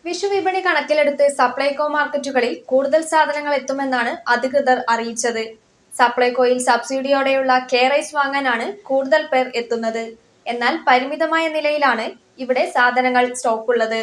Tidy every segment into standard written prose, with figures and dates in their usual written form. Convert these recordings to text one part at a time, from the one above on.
വിഷു വിപണി കണക്കിലെടുത്ത് സപ്ലൈകോ മാർക്കറ്റുകളിൽ കൂടുതൽ സാധനങ്ങൾ എത്തുമെന്നാണ് അധികൃതർ അറിയിച്ചത്. സപ്ലൈകോയിൽ സബ്സിഡിയോടെയുള്ള കെ റൈസ് വാങ്ങാനാണ് കൂടുതൽ പേർ എത്തുന്നത്. എന്നാൽ പരിമിതമായ നിലയിലാണ് ഇവിടെ സാധനങ്ങൾ സ്റ്റോക്കുള്ളത്.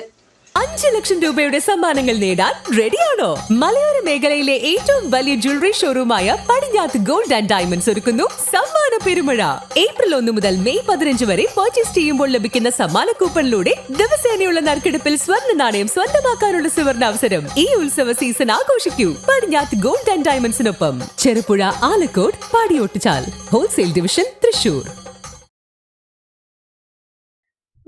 5 ലക്ഷം രൂപയുടെ സമ്മാനങ്ങൾ നേടാൻ റെഡിയാണോ? മലയോര മേഖലയിലെ ഏറ്റവും വലിയ ജ്വല്ലറി ഷോറൂമായ പടിഞ്ഞാത്ത് ഗോൾഡ് ആൻഡ് ഡയമണ്ട്സ് ഒരുക്കുന്നു സമ്മാന പെരുമഴ. ഏപ്രിൽ 1 മുതൽ മെയ് 15 വരെ പർച്ചേസ് ചെയ്യുമ്പോൾ ലഭിക്കുന്ന സമ്മാന കൂപ്പണിലൂടെ ദിവസേനയുള്ള നറുക്കെടുപ്പിൽ സ്വർണ്ണ നാണയം സ്വന്തമാക്കാനുള്ള സുവർണാവസരം. ഈ ഉത്സവ സീസൺ ആഘോഷിക്കൂ പടിഞ്ഞാത്ത് ഗോൾഡ് ആൻഡ് ഡയമണ്ട്സിനൊപ്പം. Cherupuzha, Alakode, Padiyottuchal wholesale division, Thrissur.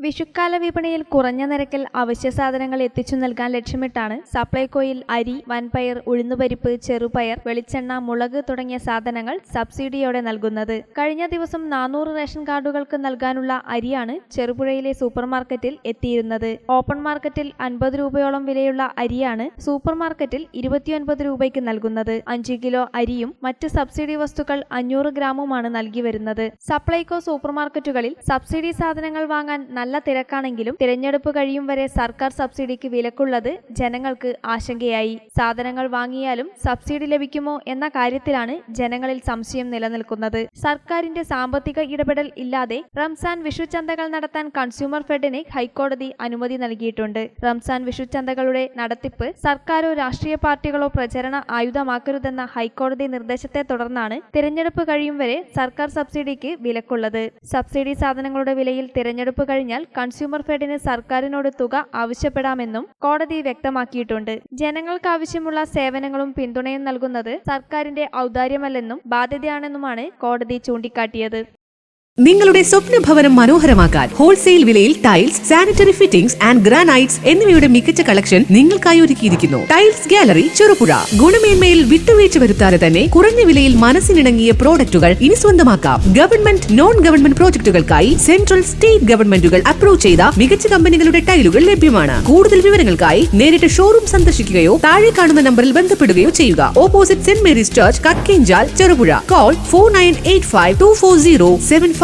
വിഷുക്കാല വിപണിയിൽ കുറഞ്ഞ നിരക്കിൽ അവശ്യ സാധനങ്ങൾ എത്തിച്ചു നൽകാൻ ലക്ഷ്യമിട്ടാണ് സപ്ലൈകോയിൽ അരി, വൻപയർ, ഉഴുന്നുപരിപ്പ്, ചെറുപയർ, വെളിച്ചെണ്ണ, മുളക് തുടങ്ങിയ സാധനങ്ങൾ സബ്സിഡിയോടെ നൽകുന്നത്. കഴിഞ്ഞ ദിവസം 400 റേഷൻ കാർഡുകൾക്ക് നൽകാനുള്ള അരിയാണ് ചെറുപുഴയിലെ സൂപ്പർ മാർക്കറ്റിൽ എത്തിയിരുന്നത്. ഓപ്പൺ മാർക്കറ്റിൽ 50 രൂപയോളം വിലയുള്ള അരിയാണ് സൂപ്പർ മാർക്കറ്റിൽ 29 രൂപയ്ക്ക് നൽകുന്നത്. 5 കിലോ അരിയും മറ്റ് സബ്സിഡി വസ്തുക്കൾ 500 ഗ്രാമുമാണ് നൽകി വരുന്നത്. സപ്ലൈകോ സൂപ്പർ മാർക്കറ്റുകളിൽ സബ്സിഡി സാധനങ്ങൾ വാങ്ങാൻ നല്ല തിരക്കാണെങ്കിലും തിരഞ്ഞെടുപ്പ് കഴിയും വരെ സർക്കാർ സബ്സിഡിക്ക് വിലക്കുള്ളത് ജനങ്ങൾക്ക് ആശങ്കയായി. സാധനങ്ങൾ വാങ്ങിയാലും സബ്സിഡി ലഭിക്കുമോ എന്ന കാര്യത്തിലാണ് ജനങ്ങളിൽ സംശയം നിലനിൽക്കുന്നത്. സർക്കാരിന്റെ സാമ്പത്തിക ഇടപെടൽ ഇല്ലാതെ റംസാൻ വിഷു ചന്തകൾ നടത്താൻ കൺസ്യൂമർ ഫെഡിന് ഹൈക്കോടതി അനുമതി നൽകിയിട്ടുണ്ട്. റംസാൻ വിഷു ചന്തകളുടെ നടത്തിപ്പ് സർക്കാരോ രാഷ്ട്രീയ പാർട്ടികളോ പ്രചരണ ആയുധമാക്കരുതെന്ന ഹൈക്കോടതി നിർദ്ദേശത്തെ തുടർന്നാണ് തിരഞ്ഞെടുപ്പ് കഴിയും വരെ സർക്കാർ സബ്സിഡിക്ക് വിലക്കുള്ളത്. സബ്സിഡി സാധനങ്ങളുടെ വിലയിൽ തിരഞ്ഞെടുപ്പ് കഴിഞ്ഞാൽ കൺസ്യൂമർ ഫെഡിന് സർക്കാരിനോട് തുക ആവശ്യപ്പെടാമെന്നും കോടതി വ്യക്തമാക്കിയിട്ടുണ്ട്. ജനങ്ങൾക്ക് ആവശ്യമുള്ള സേവനങ്ങളും പിന്തുണയും നൽകുന്നത് സർക്കാരിന്റെ ഔദാര്യമല്ലെന്നും ബാധ്യതയാണെന്നുമാണ് കോടതി ചൂണ്ടിക്കാട്ടിയത്. നിങ്ങളുടെ സ്വപ്ന ഭവനം മനോഹരമാക്കാൻ ഹോൾസെയിൽ വിലയിൽ tiles, sanitary fittings and granites എന്നിവയുടെ മികച്ച കളക്ഷൻ നിങ്ങൾക്കായി ഒരുക്കിയിരിക്കുന്നു. Tiles gallery, Cherupuzha. ഗുണമേന്മയിൽ വിട്ടുവീഴ്ച വരുത്താതെ തന്നെ കുറഞ്ഞ വിലയിൽ മനസ്സിനിണങ്ങിയ പ്രോഡക്റ്റുകൾ ഇനി സ്വന്തമാക്കാം. ഗവൺമെന്റ്, നോൺ ഗവൺമെന്റ് പ്രോജക്ടുകൾക്കായി സെൻട്രൽ, സ്റ്റേറ്റ് ഗവൺമെന്റുകൾ അപ്രൂവ് ചെയ്ത മികച്ച കമ്പനികളുടെ ടൈലുകൾ ലഭ്യമാണ്. കൂടുതൽ വിവരങ്ങൾക്കായി നേരിട്ട് ഷോറൂം സന്ദർശിക്കുകയോ താഴെ കാണുന്ന നമ്പറിൽ ബന്ധപ്പെടുകയോ ചെയ്യുക. Opposite saint Mary's church, Kakkenchal, Cherupuzha. Call 4985 240 759.